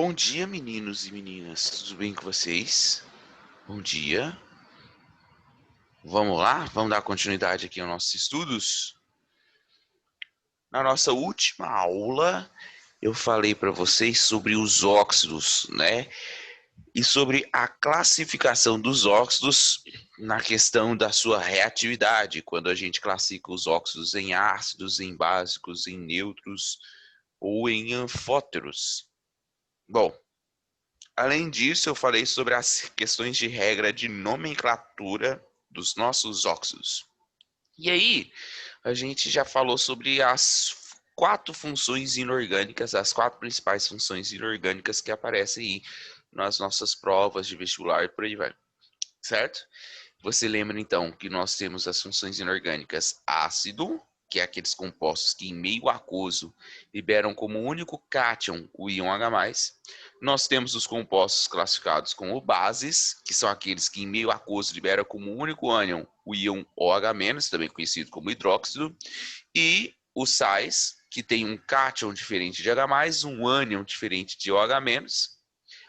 Bom dia, meninos e meninas. Tudo bem com vocês? Bom dia. Vamos lá? Vamos dar continuidade aqui aos nossos estudos? Na nossa última aula, eu falei para vocês sobre os óxidos, né? E sobre a classificação dos óxidos na questão da sua reatividade, quando a gente classifica os óxidos em ácidos, em básicos, em neutros ou em anfóteros. Bom, além disso, eu falei sobre as questões de regra de nomenclatura dos nossos óxidos. E aí, a gente já falou sobre as quatro funções inorgânicas, as quatro principais funções inorgânicas que aparecem aí nas nossas provas de vestibular e por aí vai, certo? Você lembra então que nós temos as funções inorgânicas ácido, que é aqueles compostos que em meio aquoso liberam como único cátion o íon H+. Nós temos os compostos classificados como bases, que são aqueles que em meio aquoso liberam como único ânion o íon OH-, também conhecido como hidróxido, e os sais, que tem um cátion diferente de H+, um ânion diferente de OH-.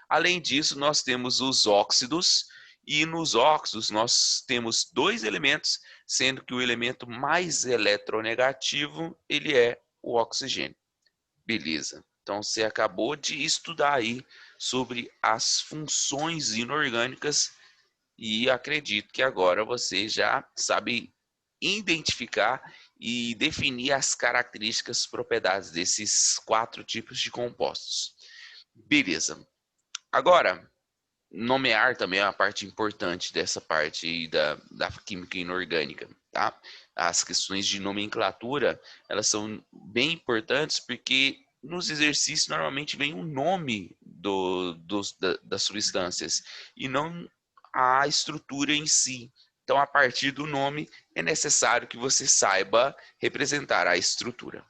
Além disso, nós temos os óxidos, e nos óxidos nós temos dois elementos, sendo que o elemento mais eletronegativo, ele é o oxigênio. Beleza. Então você acabou de estudar aí sobre as funções inorgânicas e acredito que agora você já sabe identificar e definir as características, propriedades desses quatro tipos de compostos. Beleza. Agora, nomear também é uma parte importante dessa parte da química inorgânica, tá? As questões de nomenclatura, elas são bem importantes porque nos exercícios normalmente vem o nome das substâncias e não a estrutura em si. Então, a partir do nome, é necessário que você saiba representar a estrutura.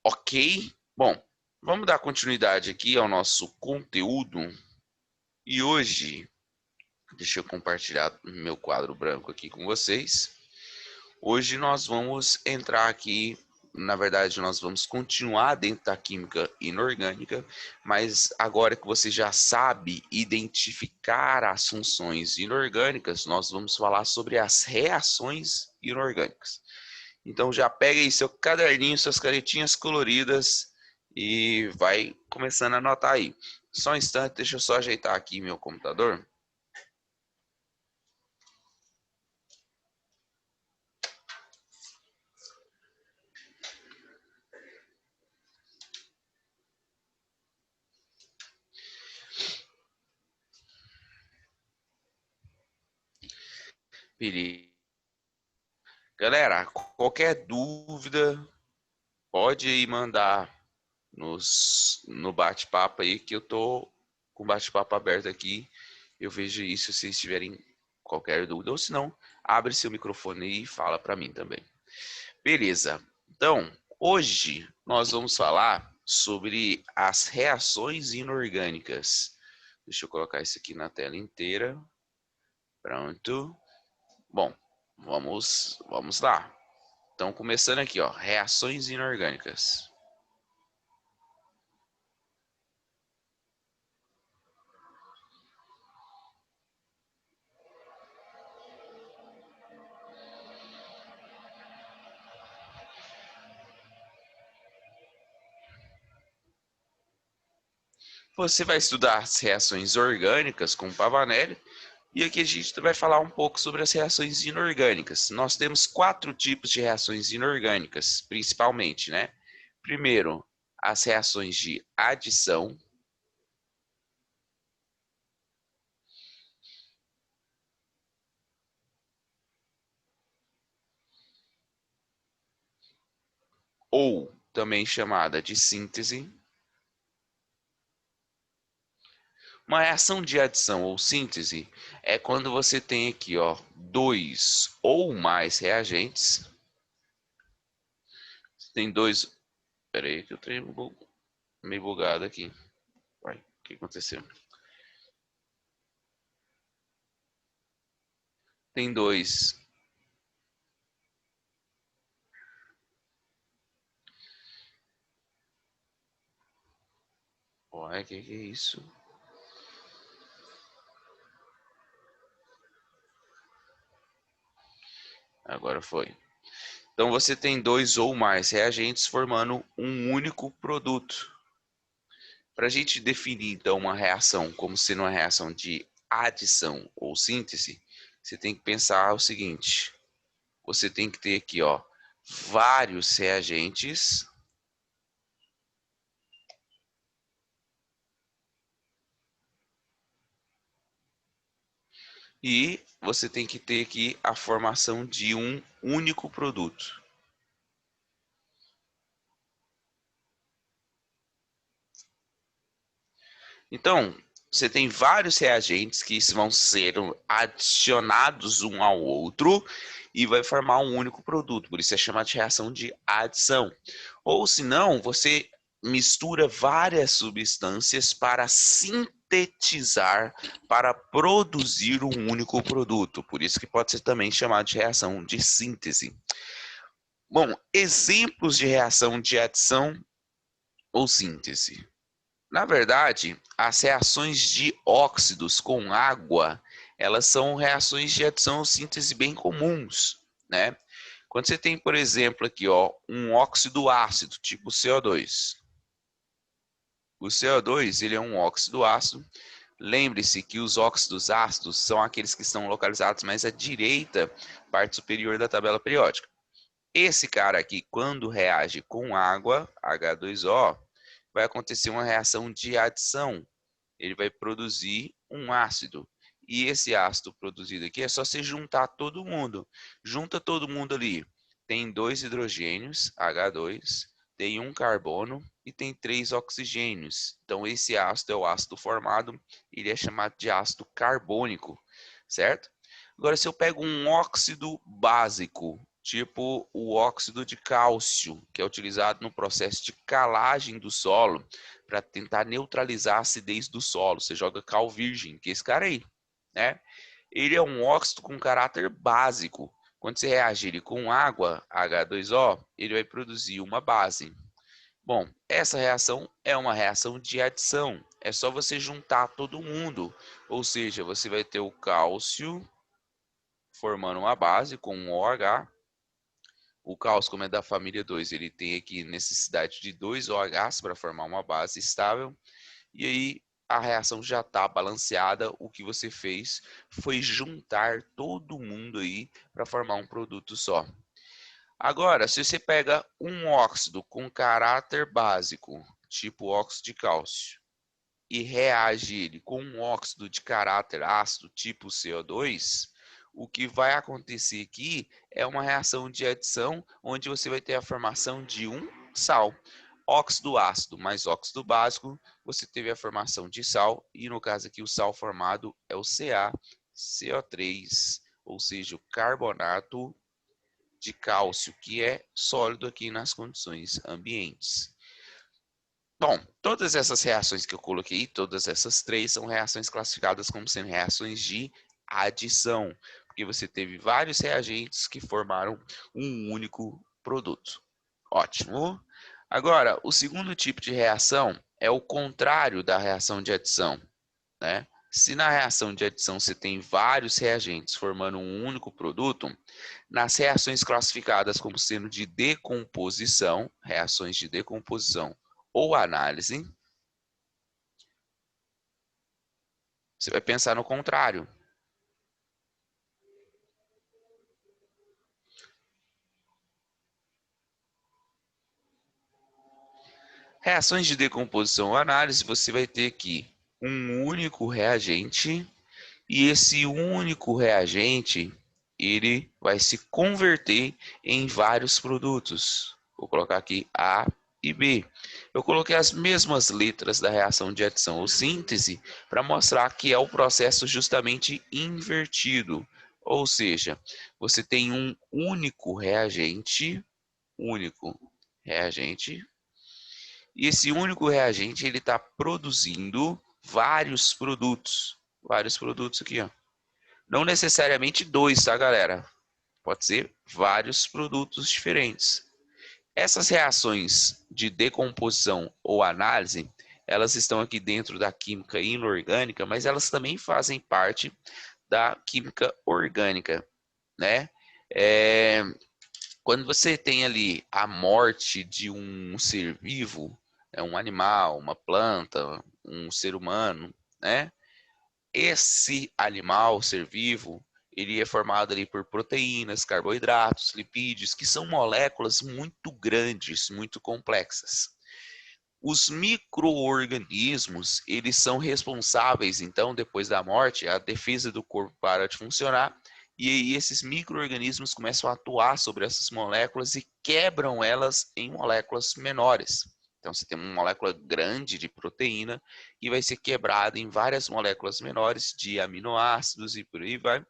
Ok? Bom, vamos dar continuidade aqui ao nosso conteúdo. E hoje, deixa eu compartilhar meu quadro branco aqui com vocês. Hoje nós vamos entrar aqui, na verdade nós vamos continuar dentro da química inorgânica, mas agora que você já sabe identificar as funções inorgânicas, nós vamos falar sobre as reações inorgânicas. Então já pega aí seu caderninho, suas canetinhas coloridas e vai começando a anotar aí. Só um instante, deixa eu só ajeitar aqui meu computador. Galera, qualquer dúvida, pode aí mandar no bate-papo aí, que eu tô com o bate-papo aberto aqui. Eu vejo isso se vocês tiverem qualquer dúvida, ou se não, abre seu microfone aí e fala para mim também. Beleza. Então, hoje nós vamos falar sobre as reações inorgânicas. Deixa eu colocar isso aqui na tela inteira. Pronto. Bom, vamos lá. Então, começando aqui, ó, reações inorgânicas. Você vai estudar as reações orgânicas com Pavanelli, e aqui a gente vai falar um pouco sobre as reações inorgânicas. Nós temos quatro tipos de reações inorgânicas, principalmente, né? Primeiro, as reações de adição. Ou também chamada de síntese. Uma reação de adição ou síntese é quando você tem aqui, ó, dois ou mais reagentes. Tem dois. Espera aí que eu tenho meio bugado aqui. Uai, o que aconteceu? Tem dois. Olha, que é isso? Agora foi. Então você tem dois ou mais reagentes formando um único produto. Para a gente definir então uma reação como sendo uma reação de adição ou síntese, você tem que pensar o seguinte: você tem que ter aqui, ó, vários reagentes e você tem que ter aqui a formação de um único produto. Então, você tem vários reagentes que vão ser adicionados um ao outro e vai formar um único produto. Por isso é chamado de reação de adição. Ou se não, você mistura várias substâncias para sintetizar, para produzir um único produto. Por isso que pode ser também chamado de reação de síntese. Bom, exemplos de reação de adição ou síntese. Na verdade, as reações de óxidos com água, elas são reações de adição ou síntese bem comuns, né? Quando você tem, por exemplo, aqui, ó, um óxido ácido, tipo CO2. O CO2, ele é um óxido ácido. Lembre-se que os óxidos ácidos são aqueles que estão localizados mais à direita, parte superior da tabela periódica. Esse cara aqui, quando reage com água, H2O, vai acontecer uma reação de adição. Ele vai produzir um ácido. E esse ácido produzido aqui é só você juntar todo mundo. Junta todo mundo ali. Tem 2 hidrogênios, H2, tem um carbono e tem 3 oxigênios. Então esse ácido é o ácido formado, ele é chamado de ácido carbônico, certo? Agora se eu pego um óxido básico, tipo o óxido de cálcio, que é utilizado no processo de calagem do solo, para tentar neutralizar a acidez do solo. Você joga cal virgem, que é esse cara aí, né? Ele é um óxido com caráter básico. Quando você reage ele com água, H2O, ele vai produzir uma base. Bom, essa reação é uma reação de adição. É só você juntar todo mundo. Ou seja, você vai ter o cálcio formando uma base com um OH. O cálcio, como é da família 2, ele tem aqui necessidade de 2 OHs para formar uma base estável. E aí a reação já está balanceada. O que você fez foi juntar todo mundo aí para formar um produto só. Agora, se você pega um óxido com caráter básico, tipo óxido de cálcio, e reage ele com um óxido de caráter ácido, tipo CO2, o que vai acontecer aqui é uma reação de adição, onde você vai ter a formação de um sal. Óxido ácido mais óxido básico, você teve a formação de sal, e no caso aqui o sal formado é o CaCO3, ou seja, o carbonato de cálcio, que é sólido aqui nas condições ambientes. Bom, todas essas reações que eu coloquei, todas essas três, são reações classificadas como sendo reações de adição, porque você teve vários reagentes que formaram um único produto. Ótimo. Agora, o segundo tipo de reação é o contrário da reação de adição, né? Se na reação de adição você tem vários reagentes formando um único produto, nas reações classificadas como sendo de decomposição, reações de decomposição ou análise, você vai pensar no contrário. Reações de decomposição ou análise, você vai ter aqui um único reagente e esse único reagente ele vai se converter em vários produtos. Vou colocar aqui A e B. Eu coloquei as mesmas letras da reação de adição ou síntese para mostrar que é o processo justamente invertido. Ou seja, você tem um único reagente, e esse único reagente ele está produzindo vários produtos aqui, ó. Não necessariamente dois, tá, galera? Pode ser vários produtos diferentes. Essas reações de decomposição ou análise, elas estão aqui dentro da química inorgânica, mas elas também fazem parte da química orgânica, né? Quando você tem ali a morte de um ser vivo, um animal, uma planta, um ser humano, né? Esse animal, ser vivo, ele é formado ali por proteínas, carboidratos, lipídios, que são moléculas muito grandes, muito complexas. Os micro-organismos, eles são responsáveis, então, depois da morte, a defesa do corpo para de funcionar, e aí esses micro-organismos começam a atuar sobre essas moléculas e quebram elas em moléculas menores. Então, você tem uma molécula grande de proteína e vai ser quebrada em várias moléculas menores de aminoácidos e por aí vai,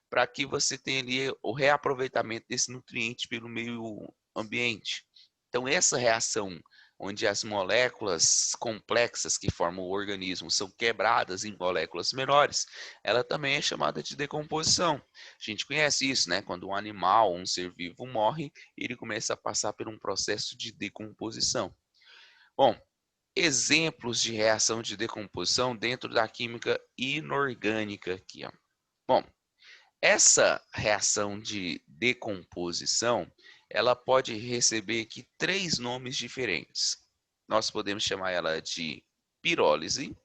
para que você tenha ali o reaproveitamento desse nutriente pelo meio ambiente. Então, essa reação onde as moléculas complexas que formam o organismo são quebradas em moléculas menores, ela também é chamada de decomposição. A gente conhece isso, né? Quando um animal, um ser vivo morre, ele começa a passar por um processo de decomposição. Bom, exemplos de reação de decomposição dentro da química inorgânica aqui, ó. Bom, essa reação de decomposição, ela pode receber aqui 3 nomes diferentes. Nós podemos chamar ela de pirólise,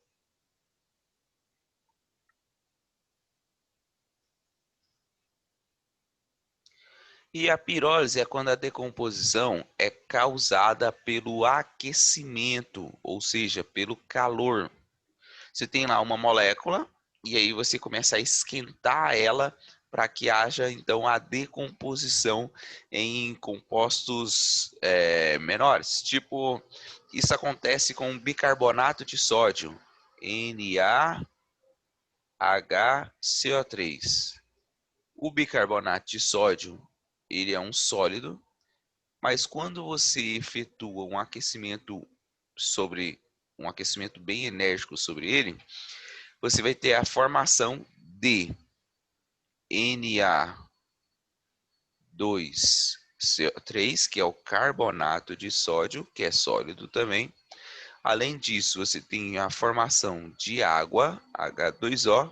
e a pirólise é quando a decomposição é causada pelo aquecimento, ou seja, pelo calor. Você tem lá uma molécula e aí você começa a esquentar ela para que haja então a decomposição em compostos menores. Tipo, isso acontece com bicarbonato de sódio, NaHCO3. O bicarbonato de sódio, ele é um sólido, mas quando você efetua um aquecimento bem enérgico sobre ele, você vai ter a formação de Na2CO3, que é o carbonato de sódio, que é sólido também. Além disso, você tem a formação de água, H2O,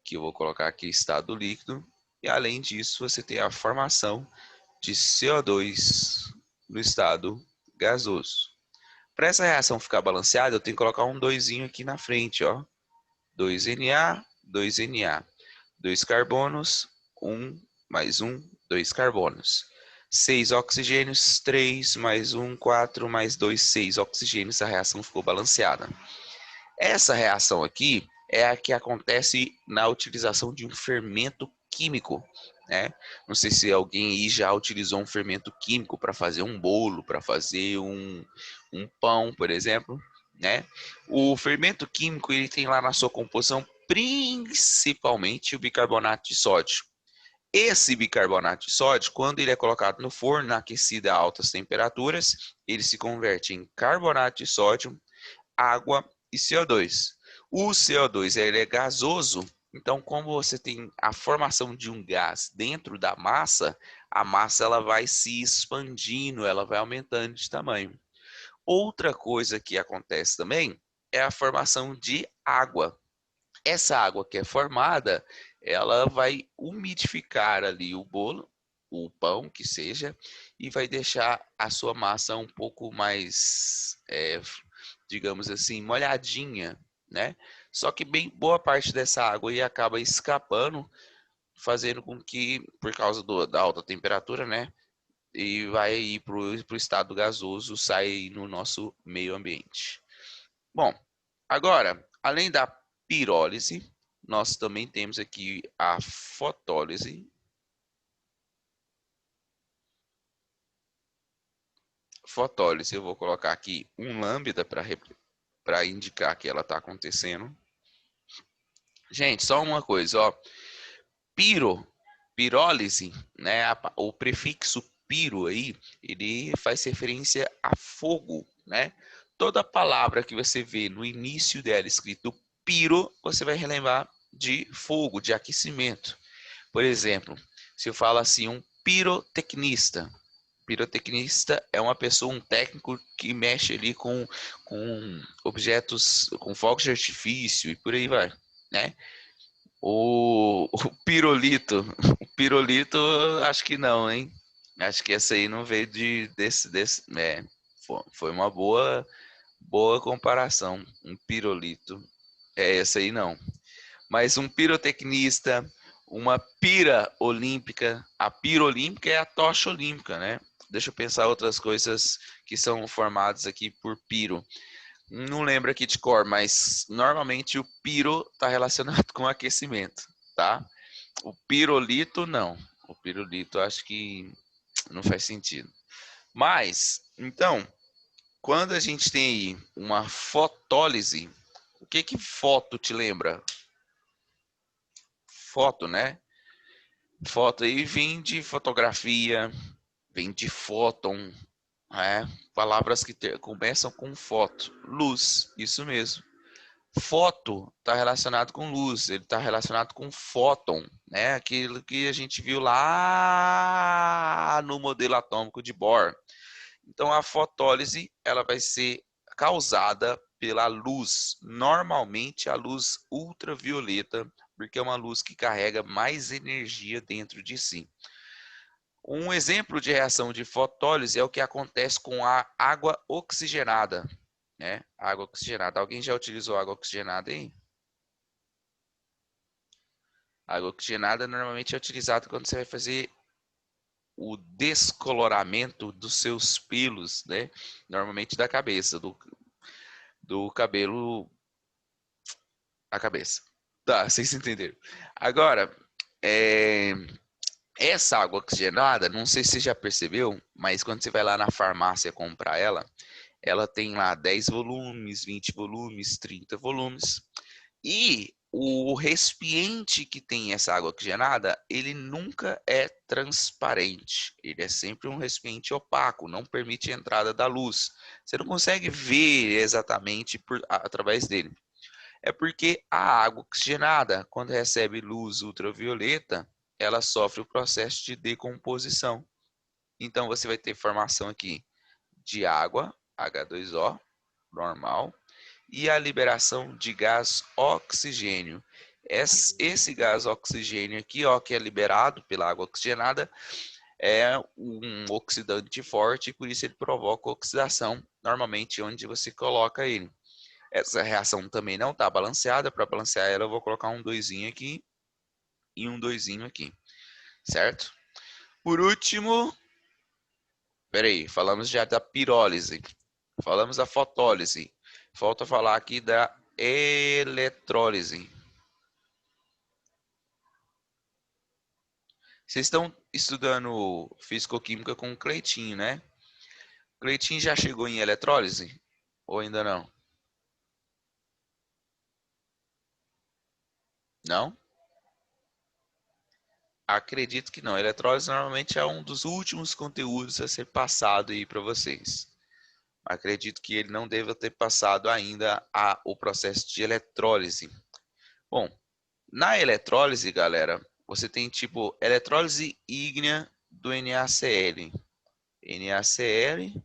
que eu vou colocar aqui estado líquido. E além disso, você tem a formação de CO2 no estado gasoso. Para essa reação ficar balanceada, eu tenho que colocar um 2 aqui na frente, ó. 2Na, 2Na. 2 carbonos, 1 mais 1, 2 carbonos. 6 oxigênios, 3 mais 1, 4 mais 2, 6 oxigênios. A reação ficou balanceada. Essa reação aqui é a que acontece na utilização de um fermento químico, né? Não sei se alguém aí já utilizou um fermento químico para fazer um bolo, para fazer um pão, por exemplo, né? O fermento químico, ele tem lá na sua composição principalmente o bicarbonato de sódio. Esse bicarbonato de sódio, quando ele é colocado no forno, aquecido a altas temperaturas, ele se converte em carbonato de sódio, água e CO2. O CO2 ele é gasoso, então como você tem a formação de um gás dentro da massa, a massa ela vai se expandindo, ela vai aumentando de tamanho. Outra coisa que acontece também é a formação de água. Essa água que é formada, ela vai umidificar ali o bolo, o pão que seja, e vai deixar a sua massa um pouco mais, digamos assim, molhadinha, né? Só que bem boa parte dessa água aí acaba escapando, fazendo com que, por causa da alta temperatura, né? E vai ir para o estado gasoso, sai no nosso meio ambiente. Bom, agora, além da pirólise, nós também temos aqui a fotólise. Fotólise, eu vou colocar aqui um lambda para indicar que ela está acontecendo. Gente, só uma coisa, ó. Pirólise, né? O prefixo piro aí, ele faz referência a fogo, né? Toda palavra que você vê no início dela escrito piro, você vai relembrar de fogo, de aquecimento. Por exemplo, se eu falo assim, um pirotecnista. Pirotecnista é uma pessoa, um técnico que mexe ali com objetos, com fogos de artifício e por aí vai, né? O pirolito, o pirolito, acho que não, hein? Acho que essa aí não veio foi uma boa comparação. Um pirolito, essa aí não. Mas um pirotecnista, uma pira olímpica, a pira olímpica é a tocha olímpica, né? Deixa eu pensar outras coisas que são formadas aqui por piro. Não lembro aqui de cor, mas normalmente o piro está relacionado com aquecimento, tá? O pirolito, não. O pirolito acho que não faz sentido. Mas, então, quando a gente tem aí uma fotólise, o que que foto te lembra? Foto, né? Foto aí vem de fotografia, vem de fóton, né? Palavras que começam com foto. Luz, isso mesmo. Foto está relacionado com luz, ele está relacionado com fóton, né? Aquilo que a gente viu lá no modelo atômico de Bohr. Então a fotólise ela vai ser causada pela luz, normalmente a luz ultravioleta, porque é uma luz que carrega mais energia dentro de si. Um exemplo de reação de fotólise é o que acontece com a água oxigenada, né? Água oxigenada. Alguém já utilizou água oxigenada aí? A água oxigenada normalmente é utilizada quando você vai fazer o descoloramento dos seus pelos, né? Normalmente da cabeça, do cabelo à cabeça. Tá, vocês entenderam. Agora, é, essa água oxigenada, não sei se você já percebeu, mas quando você vai lá na farmácia comprar ela tem lá 10 volumes, 20 volumes, 30 volumes. E o recipiente que tem essa água oxigenada, ele nunca é transparente. Ele é sempre um recipiente opaco, não permite a entrada da luz. Você não consegue ver exatamente através dele. É porque a água oxigenada, quando recebe luz ultravioleta, ela sofre o processo de decomposição. Então você vai ter formação aqui de água, H2O, normal, e a liberação de gás oxigênio. Esse gás oxigênio aqui, ó, que é liberado pela água oxigenada, é um oxidante forte, por isso ele provoca oxidação, normalmente onde você coloca ele. Essa reação também não está balanceada, para balancear ela eu vou colocar um 2 aqui e um 2 aqui, certo? Por último, peraí, falamos já da pirólise, falamos da fotólise, falta falar aqui da eletrólise. Vocês estão estudando físico-química com o Cleitinho, né? Cleitinho já chegou em eletrólise? Ou ainda não? Não? Acredito que não. Eletrólise normalmente é um dos últimos conteúdos a ser passado aí para vocês. Acredito que ele não deva ter passado ainda o processo de eletrólise. Bom, na eletrólise, galera, você tem tipo eletrólise ígnea do NaCl. NaCl,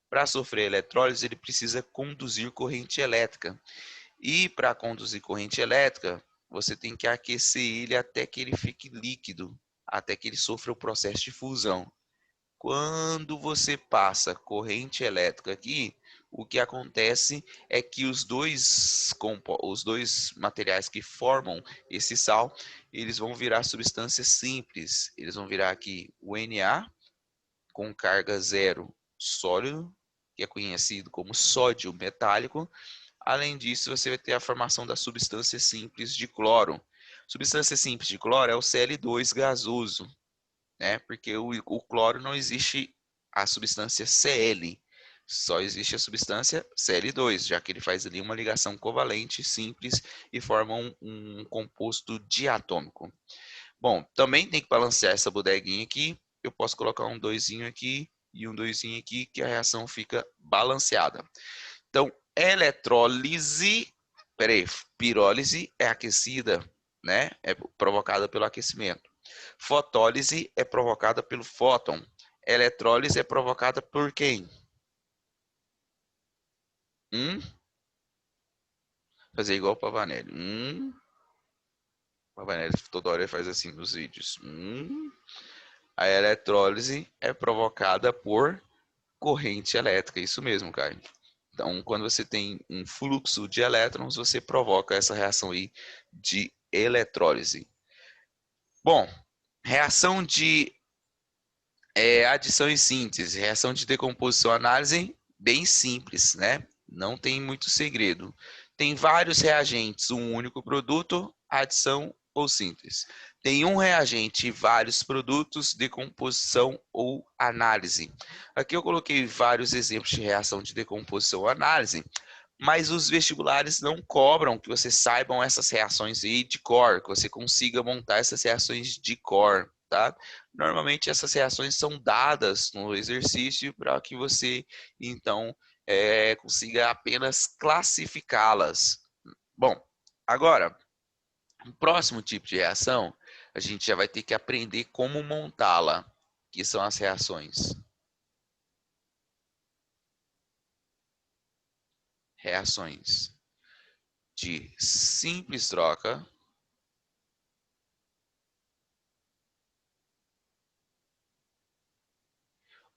para sofrer eletrólise, ele precisa conduzir corrente elétrica. E para conduzir corrente elétrica, você tem que aquecer ele até que ele fique líquido, até que ele sofra o processo de fusão. Quando você passa corrente elétrica aqui, o que acontece é que os dois materiais que formam esse sal, eles vão virar substâncias simples. Eles vão virar aqui o Na com carga zero sólido, que é conhecido como sódio metálico. Além disso, você vai ter a formação da substância simples de cloro. Substância simples de cloro é o Cl2 gasoso, né? Porque o cloro não existe a substância Cl, só existe a substância Cl2, já que ele faz ali uma ligação covalente simples e forma um composto diatômico. Bom, também tem que balancear essa bodeguinha aqui. Eu posso colocar um 2 aqui e um 2 aqui, que a reação fica balanceada. Então, eletrólise, peraí, pirólise é aquecida, né? É provocada pelo aquecimento. Fotólise é provocada pelo fóton. Eletrólise é provocada por quem? Fazer igual o Pavanelli. Pavanelli toda hora ele faz assim nos vídeos. A eletrólise é provocada por corrente elétrica. Isso mesmo, Caio. Então, quando você tem um fluxo de elétrons, você provoca essa reação aí de eletrólise. Bom, reação de adição e síntese, reação de decomposição, análise, bem simples, né? Não tem muito segredo. Tem vários reagentes, um único produto, adição ou síntese. Tem um reagente e vários produtos, decomposição ou análise. Aqui eu coloquei vários exemplos de reação de decomposição ou análise, mas os vestibulares não cobram que você saibam essas reações aí de cor, que você consiga montar essas reações de cor, tá? Normalmente essas reações são dadas no exercício para que você, então, consiga apenas classificá-las. Bom, agora, o próximo tipo de reação, a gente já vai ter que aprender como montá-la, que são as reações. Reações de simples troca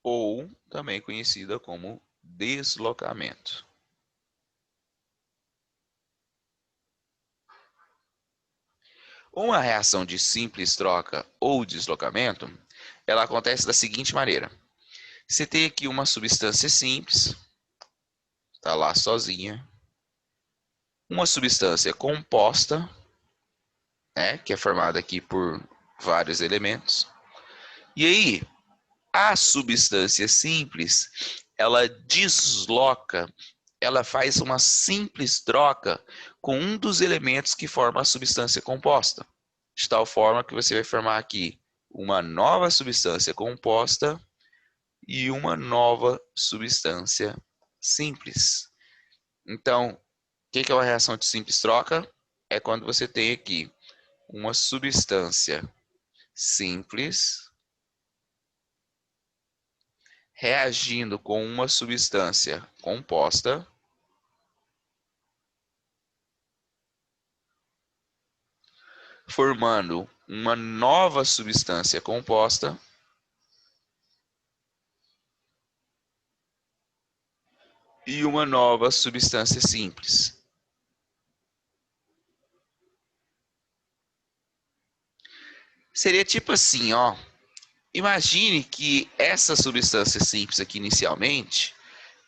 ou também conhecida como deslocamento. Uma reação de simples troca ou deslocamento, ela acontece da seguinte maneira. Você tem aqui uma substância simples, está lá sozinha, uma substância composta, né, que é formada aqui por vários elementos. E aí, a substância simples, ela desloca, ela faz uma simples troca com um dos elementos que forma a substância composta. De tal forma que você vai formar aqui uma nova substância composta e uma nova substância simples. Então, o que é uma reação de simples troca? É quando você tem aqui uma substância simples reagindo com uma substância composta, formando uma nova substância composta e uma nova substância simples. Seria tipo assim, ó. Imagine que essa substância simples aqui inicialmente,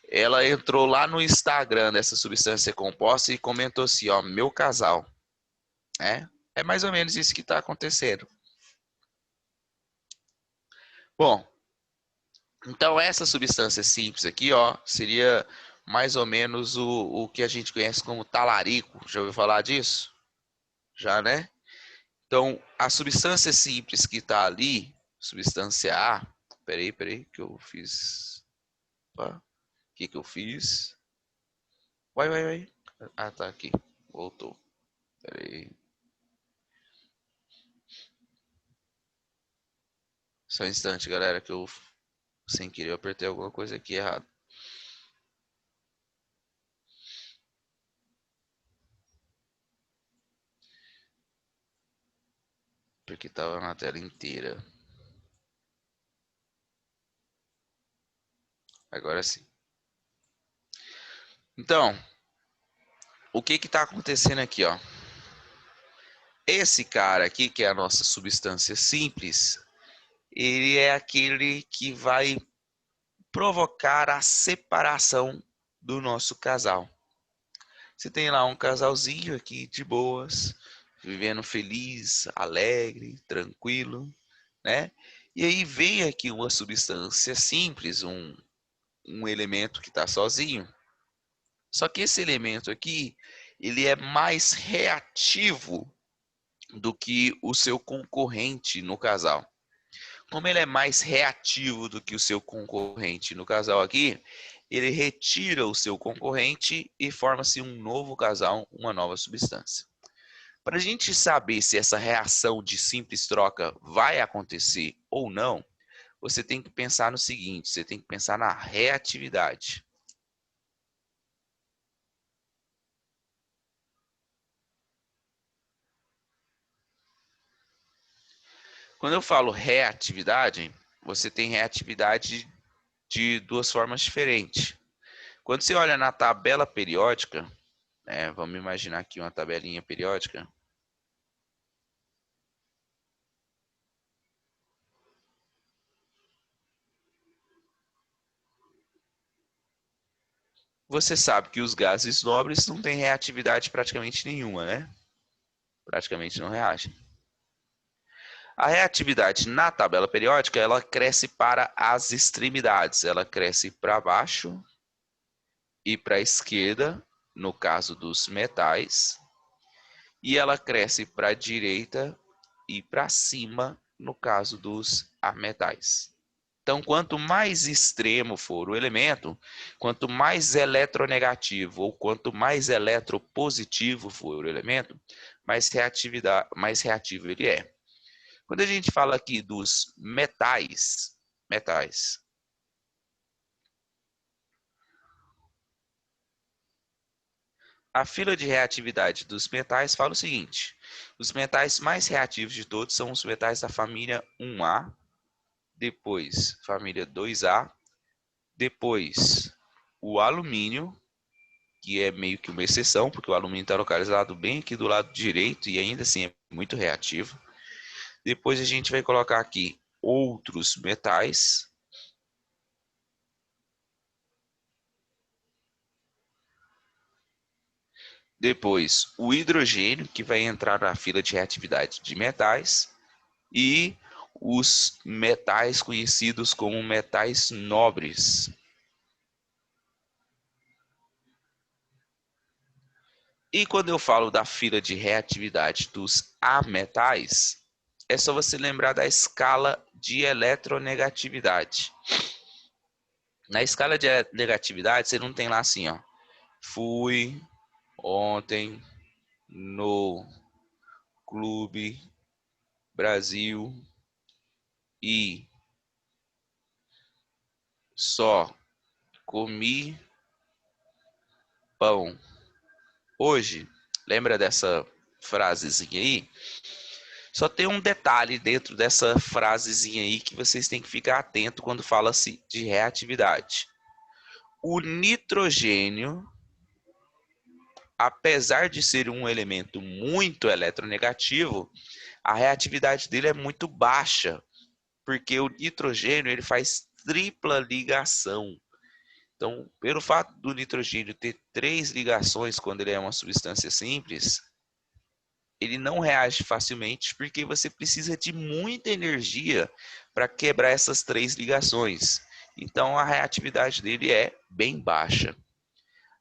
ela entrou lá no Instagram dessa substância composta e comentou assim, ó, meu casal. É mais ou menos isso que está acontecendo. Bom, então essa substância simples aqui, ó, seria mais ou menos o que a gente conhece como talarico. Já ouviu falar disso? Já, né? Então, a substância simples que está ali, substância A, peraí, que eu fiz. Opa, o que eu fiz? Vai. Ah, tá aqui. Voltou. Peraí. Só um instante, galera, que eu, sem querer, eu apertei alguma coisa aqui errado. Porque tava na tela inteira. Agora sim. Então, o que está acontecendo aqui, ó? Esse cara aqui, que é a nossa substância simples, ele é aquele que vai provocar a separação do nosso casal. Você tem lá um casalzinho aqui de boas, vivendo feliz, alegre, tranquilo, né? E aí vem aqui uma substância simples, um elemento que está sozinho. Só que esse elemento aqui, ele é mais reativo do que o seu concorrente no casal. Como ele é mais reativo do que o seu concorrente no casal aqui, ele retira o seu concorrente e forma-se um novo casal, uma nova substância. Para a gente saber se essa reação de simples troca vai acontecer ou não, você tem que pensar no seguinte, você tem que pensar na reatividade. Quando eu falo reatividade, você tem reatividade de duas formas diferentes. Quando você olha na tabela periódica, né, vamos imaginar aqui uma tabelinha periódica. Você sabe que os gases nobres não têm reatividade praticamente nenhuma, né? Praticamente não reagem. A reatividade na tabela periódica, ela cresce para as extremidades. Ela cresce para baixo e para a esquerda, no caso dos metais, e ela cresce para a direita e para cima, no caso dos ametais. Então, quanto mais extremo for o elemento, quanto mais eletronegativo ou quanto mais eletropositivo for o elemento, mais reativo ele é. Quando a gente fala aqui dos metais, a fila de reatividade dos metais fala o seguinte: os metais mais reativos de todos são os metais da família 1A, depois família 2A, depois o alumínio, que é meio que uma exceção, porque o alumínio está localizado bem aqui do lado direito e ainda assim é muito reativo. Depois a gente vai colocar aqui outros metais. Depois o hidrogênio, que vai entrar na fila de reatividade de metais. E os metais conhecidos como metais nobres. E quando eu falo da fila de reatividade dos ametais, é só você lembrar da escala de eletronegatividade. Na escala de negatividade, você não tem lá assim, ó. Fui ontem no Clube Brasil e só comi pão. Hoje, lembra dessa frasezinha aí? Só tem um detalhe dentro dessa frasezinha aí que vocês têm que ficar atento quando fala-se de reatividade. O nitrogênio, apesar de ser um elemento muito eletronegativo, a reatividade dele é muito baixa, porque o nitrogênio ele faz tripla ligação. Então, pelo fato do nitrogênio ter 3 ligações quando ele é uma substância simples, ele não reage facilmente porque você precisa de muita energia para quebrar essas 3 ligações. Então a reatividade dele é bem baixa.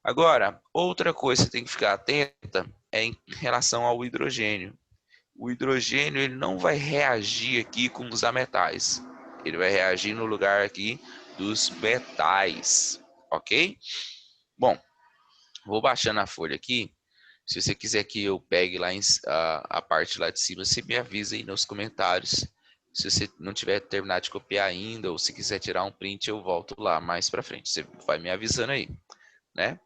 Agora, outra coisa que você tem que ficar atenta é em relação ao hidrogênio. O hidrogênio ele não vai reagir aqui com os ametais. Ele vai reagir no lugar aqui dos metais, ok? Bom, vou baixando a folha aqui. Se você quiser que eu pegue lá a parte lá de cima, você me avisa aí nos comentários. Se você não tiver terminado de copiar ainda, ou se quiser tirar um print, eu volto lá mais para frente. Você vai me avisando aí, né?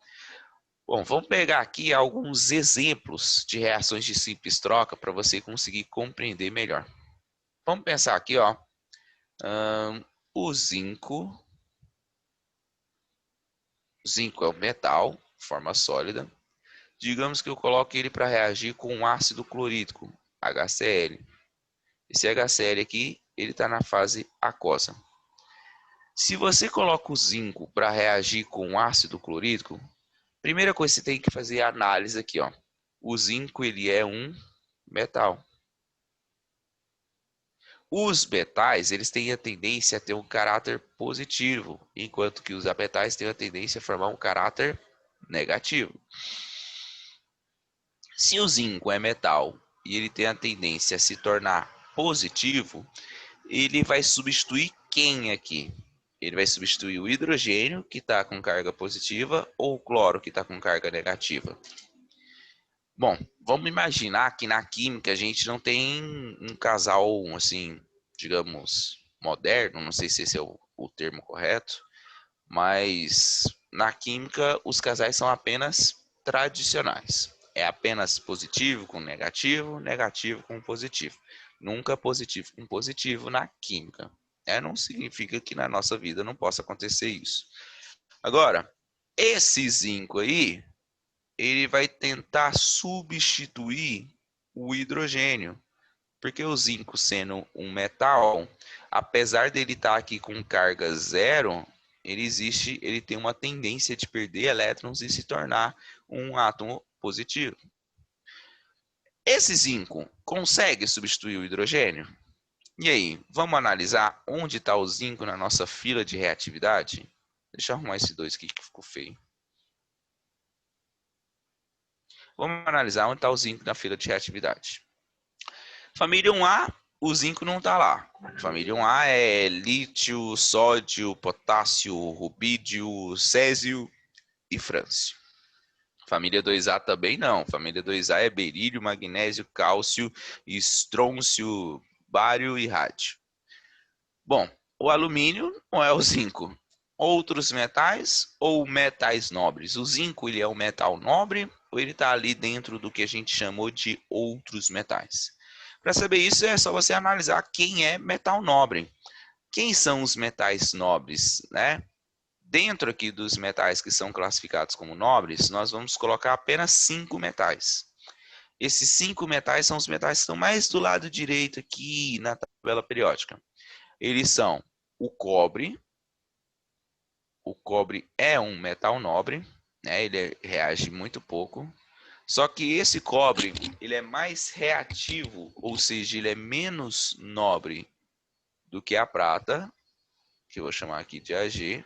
Bom, vamos pegar aqui alguns exemplos de reações de simples troca para você conseguir compreender melhor. Vamos pensar aqui, ó. O zinco. O zinco é o metal, forma sólida. Digamos que eu coloque ele para reagir com um ácido clorídrico, HCl. Esse HCl aqui, ele está na fase aquosa. Se você coloca o zinco para reagir com um ácido clorídrico, primeira coisa que você tem que fazer é a análise aqui, ó. O zinco ele é um metal. Os metais, eles têm a tendência a ter um caráter positivo, enquanto que os ametais têm a tendência a formar um caráter negativo. Se o zinco é metal e ele tem a tendência a se tornar positivo, ele vai substituir quem aqui? Ele vai substituir o hidrogênio, que está com carga positiva, ou o cloro, que está com carga negativa. Bom, vamos imaginar que na química a gente não tem um casal, assim, digamos, moderno, não sei se esse é o termo correto, mas na química os casais são apenas tradicionais. É apenas positivo com negativo, negativo com positivo. Nunca positivo com positivo na química. Não significa que na nossa vida não possa acontecer isso. Agora, esse zinco aí, ele vai tentar substituir o hidrogênio. Porque o zinco sendo um metal, apesar dele estar aqui com carga zero, ele tem uma tendência de perder elétrons e se tornar um átomo positivo. Esse zinco consegue substituir o hidrogênio? E aí, vamos analisar onde está o zinco na nossa fila de reatividade? Deixa eu arrumar esse 2 aqui que ficou feio. Vamos analisar onde está o zinco na fila de reatividade. Família 1A, o zinco não está lá. Família 1A é lítio, sódio, potássio, rubídio, césio e frâncio. Família 2A também não. Família 2A é berílio, magnésio, cálcio, estrôncio, bário e rádio. Bom, o alumínio não é o zinco. Outros metais ou metais nobres? O zinco ele é um metal nobre ou ele está ali dentro do que a gente chamou de outros metais? Para saber isso é só você analisar quem é metal nobre. Quem são os metais nobres, né? Dentro aqui dos metais que são classificados como nobres, nós vamos colocar apenas 5 metais. Esses 5 metais são os metais que estão mais do lado direito aqui na tabela periódica. Eles são o cobre. O cobre é um metal nobre, né? Ele reage muito pouco. Só que esse cobre, ele é mais reativo, ou seja, ele é menos nobre do que a prata, que eu vou chamar aqui de Ag,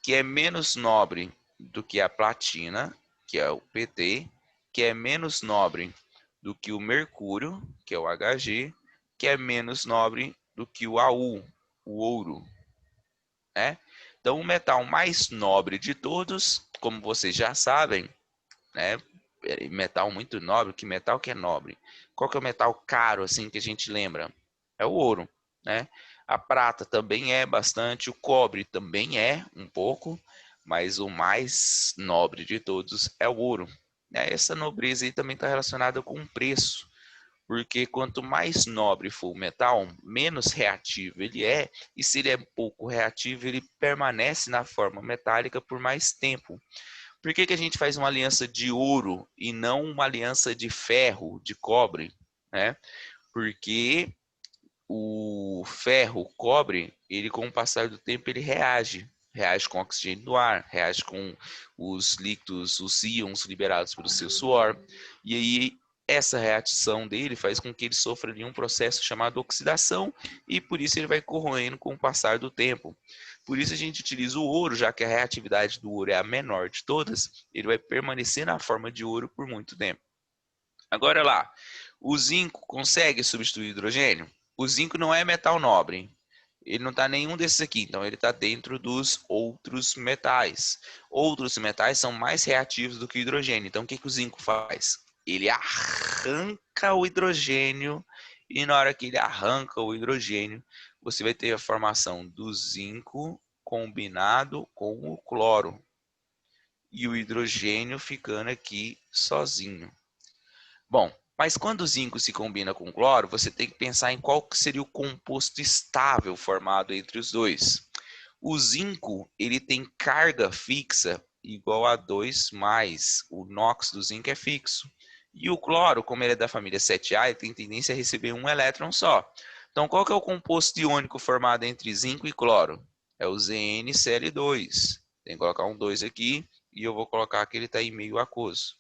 que é menos nobre do que a platina, que é o Pt, que é menos nobre do que o mercúrio, que é o Hg, que é menos nobre do que o Au, o ouro, né? Então, o metal mais nobre de todos, como vocês já sabem, né? Metal muito nobre, que metal que é nobre? Qual que é o metal caro assim que a gente lembra? É o ouro, né? A prata também é bastante, o cobre também é um pouco, mas o mais nobre de todos é o ouro. Essa nobreza aí também está relacionada com o preço, porque quanto mais nobre for o metal, menos reativo ele é, e se ele é pouco reativo, ele permanece na forma metálica por mais tempo. Por que a gente faz uma aliança de ouro e não uma aliança de ferro, de cobre, né? Porque o ferro, o cobre, ele com o passar do tempo ele reage com o oxigênio do ar, reage com os líquidos, os íons liberados pelo seu suor, e aí essa reação dele faz com que ele sofra ali um processo chamado oxidação e por isso ele vai corroendo com o passar do tempo. Por isso a gente utiliza o ouro, já que a reatividade do ouro é a menor de todas, ele vai permanecer na forma de ouro por muito tempo. Agora lá, o zinco consegue substituir o hidrogênio? O zinco não é metal nobre. Ele não está nenhum desses aqui, então ele está dentro dos outros metais. Outros metais são mais reativos do que o hidrogênio. Então o que o zinco faz? Ele arranca o hidrogênio e na hora que ele arranca o hidrogênio, você vai ter a formação do zinco combinado com o cloro e o hidrogênio ficando aqui sozinho. Bom, mas quando o zinco se combina com o cloro, você tem que pensar em qual seria o composto estável formado entre os dois. O zinco ele tem carga fixa igual a 2 mais o NOx do zinco é fixo. E o cloro, como ele é da família 7A, ele tem tendência a receber um elétron só. Então, qual que é o composto iônico formado entre zinco e cloro? É o ZnCl2. Tem que colocar um 2 aqui e eu vou colocar que ele está em meio aquoso.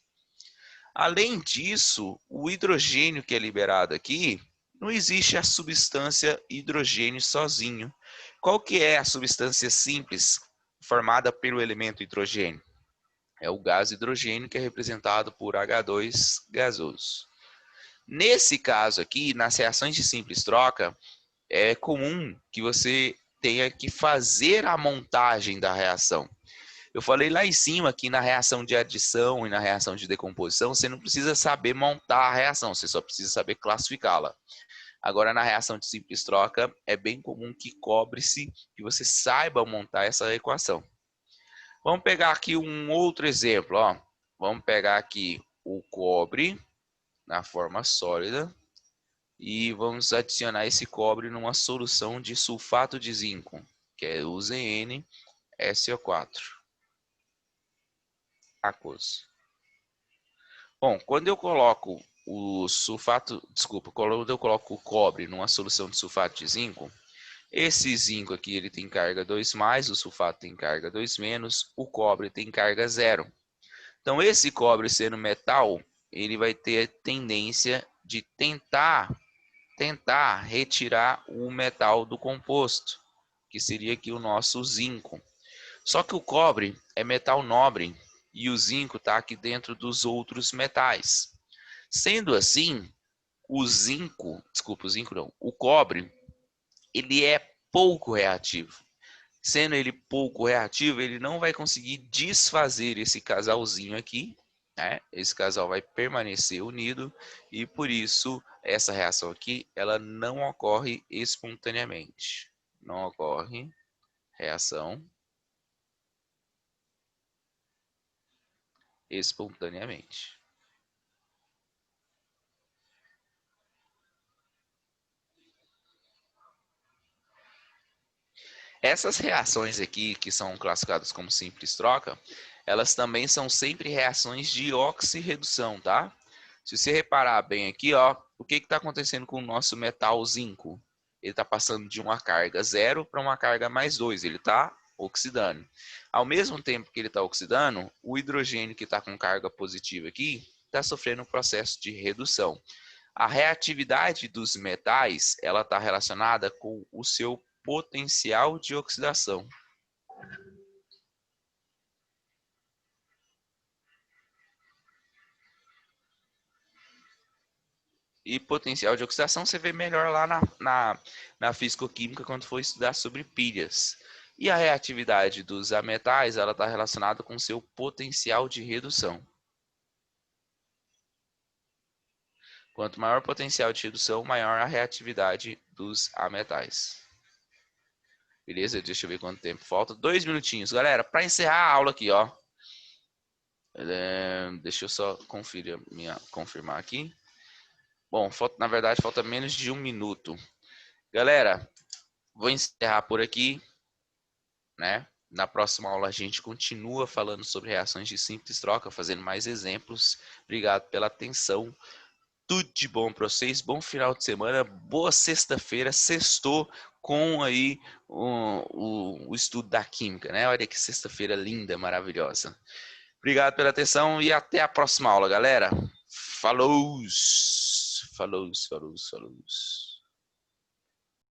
Além disso, o hidrogênio que é liberado aqui, não existe a substância hidrogênio sozinho. Qual que é a substância simples formada pelo elemento hidrogênio? É o gás hidrogênio, que é representado por H2 gasoso. Nesse caso aqui, nas reações de simples troca, é comum que você tenha que fazer a montagem da reação. Eu falei lá em cima que na reação de adição e na reação de decomposição, você não precisa saber montar a reação, você só precisa saber classificá-la. Agora, na reação de simples troca, é bem comum que cobre-se, que você saiba montar essa equação. Vamos pegar aqui um outro exemplo, ó. Vamos pegar aqui o cobre na forma sólida e vamos adicionar esse cobre numa solução de sulfato de zinco, que é o ZnSO4 aquoso. Bom, quando eu coloco o quando eu coloco o cobre numa solução de sulfato de zinco, esse zinco aqui ele tem carga 2+, o sulfato tem carga 2-, o cobre tem carga 0. Então esse cobre sendo metal, ele vai ter tendência de tentar retirar o metal do composto, que seria aqui o nosso zinco. Só que o cobre é metal nobre e o zinco está aqui dentro dos outros metais. Sendo assim, o cobre, ele é pouco reativo. Sendo ele pouco reativo, ele não vai conseguir desfazer esse casalzinho aqui, né? Esse casal vai permanecer unido e por isso essa reação aqui, ela não ocorre espontaneamente. Não ocorre reação espontaneamente. Essas reações aqui, que são classificadas como simples troca, elas também são sempre reações de oxirredução, tá? Se você reparar bem aqui, ó, o que está acontecendo com o nosso metal zinco? Ele está passando de uma carga 0 para uma carga +2, ele está oxidando. Ao mesmo tempo que ele está oxidando, o hidrogênio que está com carga positiva aqui está sofrendo um processo de redução. A reatividade dos metais, ela está relacionada com o seu potencial de oxidação. E potencial de oxidação você vê melhor lá na fisicoquímica quando for estudar sobre pilhas. E a reatividade dos ametais, ela está relacionada com o seu potencial de redução. Quanto maior o potencial de redução, maior a reatividade dos ametais. Beleza? Deixa eu ver quanto tempo falta. 2 minutinhos, galera, para encerrar a aula aqui, ó. Deixa eu só confirmar aqui. Bom, na verdade falta menos de 1 minuto. Galera, vou encerrar por aqui, né? Na próxima aula a gente continua falando sobre reações de simples troca, fazendo mais exemplos. Obrigado pela atenção. Tudo de bom para vocês, bom final de semana, boa sexta-feira, sextou com aí o estudo da química, né? Olha que sexta-feira linda, maravilhosa. Obrigado pela atenção e até a próxima aula, galera. Falou! Falou, falou, falou.